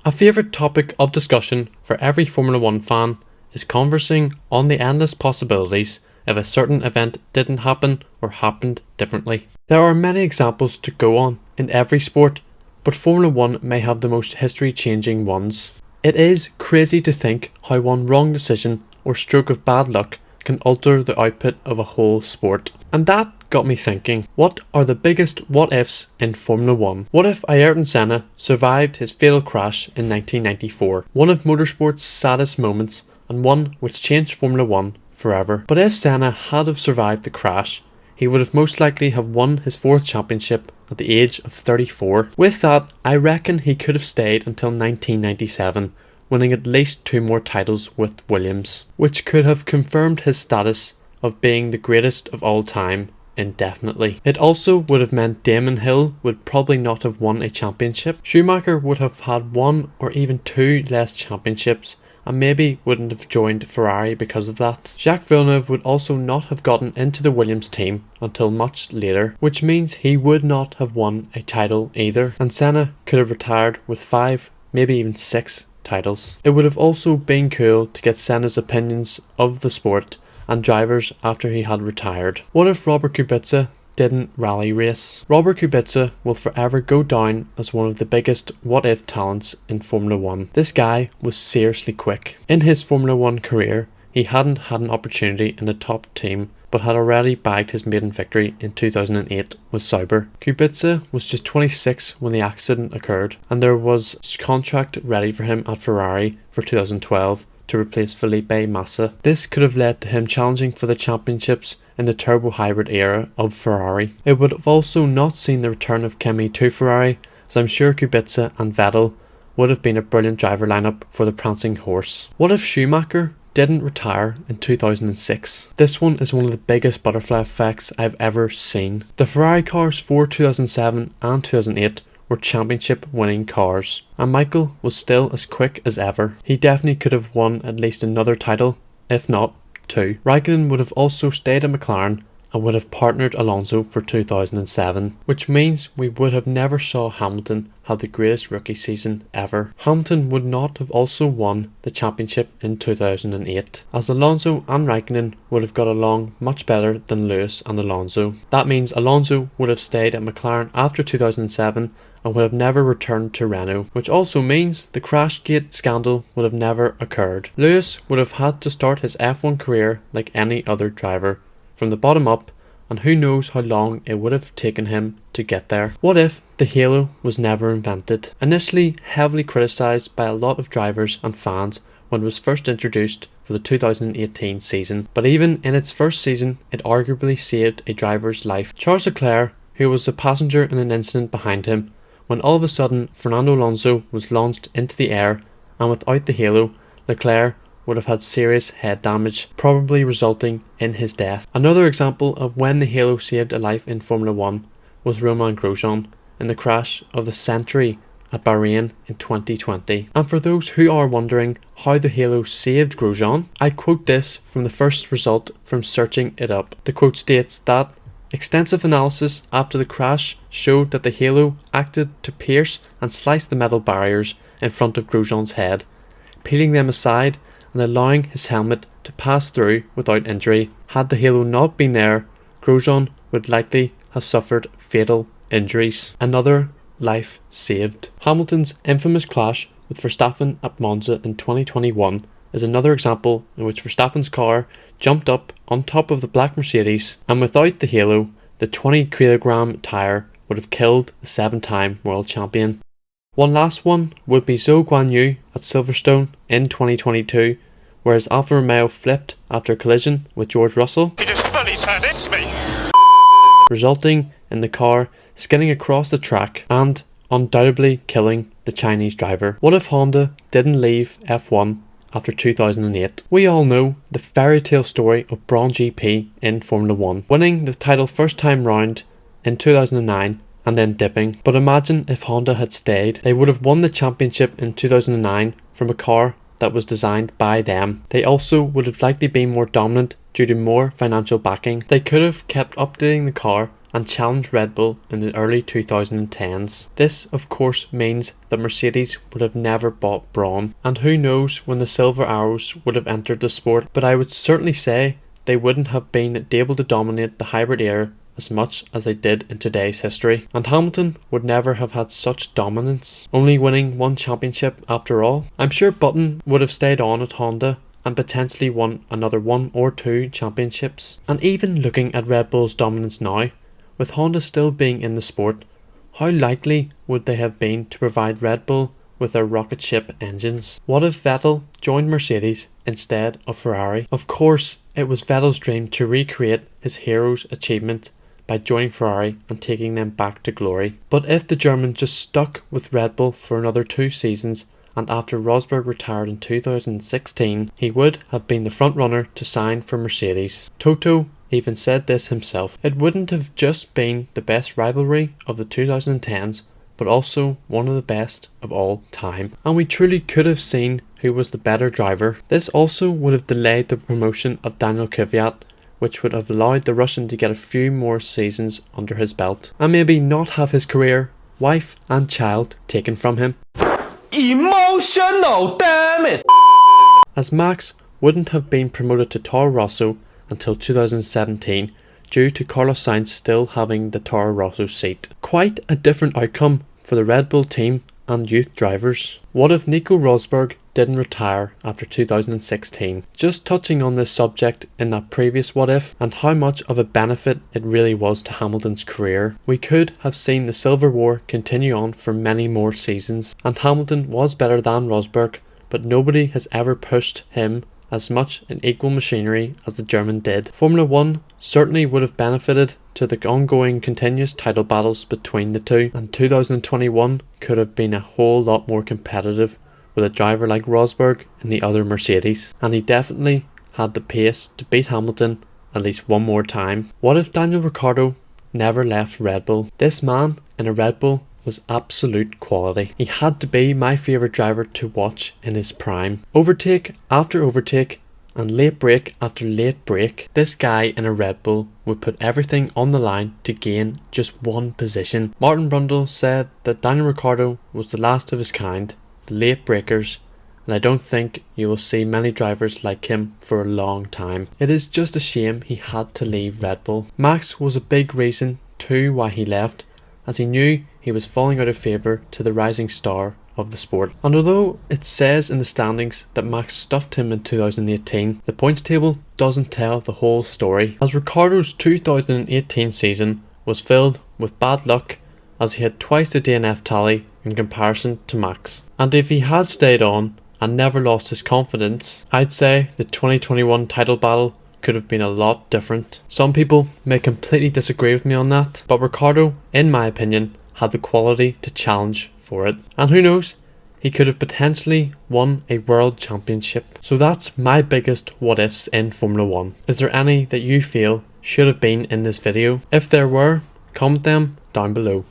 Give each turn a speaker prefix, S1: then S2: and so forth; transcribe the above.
S1: A favourite topic of discussion for every Formula 1 fan is conversing on the endless possibilities if a certain event didn't happen or happened differently. There are many examples to go on in every sport, but Formula 1 may have the most history-changing ones. It is crazy to think how one wrong decision or stroke of bad luck can alter the output of a whole sport. And that got me thinking, what are the biggest what-ifs in Formula 1? What if Ayrton Senna survived his fatal crash in 1994? One of motorsport's saddest moments, and one which changed Formula 1 forever. But if Senna had have survived the crash, he would have most likely have won his 4th championship at the age of 34. With that, I reckon he could have stayed until 1997, winning at least 2 more titles with Williams, which could have confirmed his status of being the greatest of all time indefinitely. It also would have meant Damon Hill would probably not have won a championship. Schumacher would have had 1 or even 2 less championships and maybe wouldn't have joined Ferrari because of that. Jacques Villeneuve would also not have gotten into the Williams team until much later, which means he would not have won a title either, and Senna could have retired with 5, maybe even 6 titles. It would have also been cool to get Senna's opinions of the sport and drivers after he had retired. What if Robert Kubica didn't rally race? Robert Kubica will forever go down as one of the biggest what-if talents in Formula 1. This guy was seriously quick. In his Formula 1 career, he hadn't had an opportunity in the top team, but had already bagged his maiden victory in 2008 with Sauber. Kubica was just 26 when the accident occurred, and there was a contract ready for him at Ferrari for 2012 to replace Felipe Massa. This could have led to him challenging for the championships in the turbo hybrid era of Ferrari. It would have also not seen the return of Kimi to Ferrari, as I'm sure Kubica and Vettel would have been a brilliant driver lineup for the prancing horse. What if Schumacher didn't retire in 2006? This one is one of the biggest butterfly effects I've ever seen. The Ferrari cars for 2007 and 2008 were championship winning cars, and Michael was still as quick as ever. He definitely could have won at least another title, if not 2. Raikkonen would have also stayed at McLaren and would have partnered Alonso for 2007, which means we would have never saw Hamilton have the greatest rookie season ever. Hamilton would not have also won the championship in 2008, as Alonso and Raikkonen would have got along much better than Lewis and Alonso. That means Alonso would have stayed at McLaren after 2007 and would have never returned to Renault, which also means the Crashgate scandal would have never occurred. Lewis would have had to start his F1 career like any other driver, from the bottom up, and who knows how long it would have taken him to get there. What if the halo was never invented? Initially heavily criticised by a lot of drivers and fans when it was first introduced for the 2018 season, but even in its first season it arguably saved a driver's life. Charles Leclerc, who was a passenger in an incident behind him, when all of a sudden Fernando Alonso was launched into the air, and without the halo, Leclerc would have had serious head damage, probably resulting in his death. Another example of when the halo saved a life in Formula 1 was Romain Grosjean in the crash of the century at Bahrain in 2020. And for those who are wondering how the halo saved Grosjean, I quote this from the first result from searching it up. The quote states that extensive analysis after the crash showed that the halo acted to pierce and slice the metal barriers in front of Grosjean's head, peeling them aside and allowing his helmet to pass through without injury. Had the halo not been there, Grosjean would likely have suffered fatal injuries. Another life saved. Hamilton's infamous clash with Verstappen at Monza in 2021 is another example in which Verstappen's car jumped up on top of the black Mercedes, and without the halo, the 20 kilogram tyre would have killed the 7-time world champion. One last one would be Zhou Guanyu at Silverstone in 2022, where his Alfa Romeo flipped after a collision with George Russell. He just fully turned into me, resulting in the car skidding across the track and undoubtedly killing the Chinese driver. What if Honda didn't leave F1 after 2008? We all know the fairy tale story of Braun GP in Formula 1, winning the title first time round in 2009 and then dipping. But imagine if Honda had stayed. They would have won the championship in 2009 from a car that was designed by them. They also would have likely been more dominant due to more financial backing. They could have kept updating the car and challenge Red Bull in the early 2010s. This of course means that Mercedes would have never bought Brawn, and who knows when the Silver Arrows would have entered the sport, but I would certainly say they wouldn't have been able to dominate the hybrid era as much as they did in today's history, and Hamilton would never have had such dominance, only winning one championship after all. I'm sure Button would have stayed on at Honda and potentially won another 1 or 2 championships. And even looking at Red Bull's dominance now, with Honda still being in the sport, how likely would they have been to provide Red Bull with their rocket ship engines? What if Vettel joined Mercedes instead of Ferrari? Of course, it was Vettel's dream to recreate his hero's achievement by joining Ferrari and taking them back to glory. But if the German just stuck with Red Bull for another 2 seasons, and after Rosberg retired in 2016, he would have been the front runner to sign for Mercedes. Toto even said this himself. It wouldn't have just been the best rivalry of the 2010s, but also one of the best of all time. And we truly could have seen who was the better driver. This also would have delayed the promotion of Daniel Kvyat, which would have allowed the Russian to get a few more seasons under his belt, and maybe not have his career, wife and child taken from him.
S2: Emotional, damn it!
S1: As Max wouldn't have been promoted to Toro Rosso until 2017 due to Carlos Sainz still having the Toro Rosso seat. Quite a different outcome for the Red Bull team and youth drivers. What if Nico Rosberg didn't retire after 2016? Just touching on this subject in that previous what if, and how much of a benefit it really was to Hamilton's career. We could have seen the Silver War continue on for many more seasons, and Hamilton was better than Rosberg, but nobody has ever pushed him as much in equal machinery as the German did. Formula 1 certainly would have benefited to the ongoing continuous title battles between the two, and 2021 could have been a whole lot more competitive with a driver like Rosberg in the other Mercedes, and he definitely had the pace to beat Hamilton at least one more time. What if Daniel Ricciardo never left Red Bull? This man in a Red Bull was absolute quality. He had to be my favourite driver to watch in his prime. Overtake after overtake and late break after late break, this guy in a Red Bull would put everything on the line to gain just one position. Martin Brundle said that Daniel Ricciardo was the last of his kind, the late breakers, and I don't think you will see many drivers like him for a long time. It is just a shame he had to leave Red Bull. Max was a big reason too why he left, as he knew he was falling out of favour to the rising star of the sport. And although it says in the standings that Max stuffed him in 2018, the points table doesn't tell the whole story, as Ricciardo's 2018 season was filled with bad luck, as he had twice the DNF tally in comparison to Max. And if he had stayed on and never lost his confidence, I'd say the 2021 title battle could have been a lot different. Some people may completely disagree with me on that, but Ricciardo, in my opinion, had the quality to challenge for it. And who knows, he could have potentially won a world championship. So that's my biggest what ifs in Formula 1. Is there any that you feel should have been in this video? If there were, comment them down below.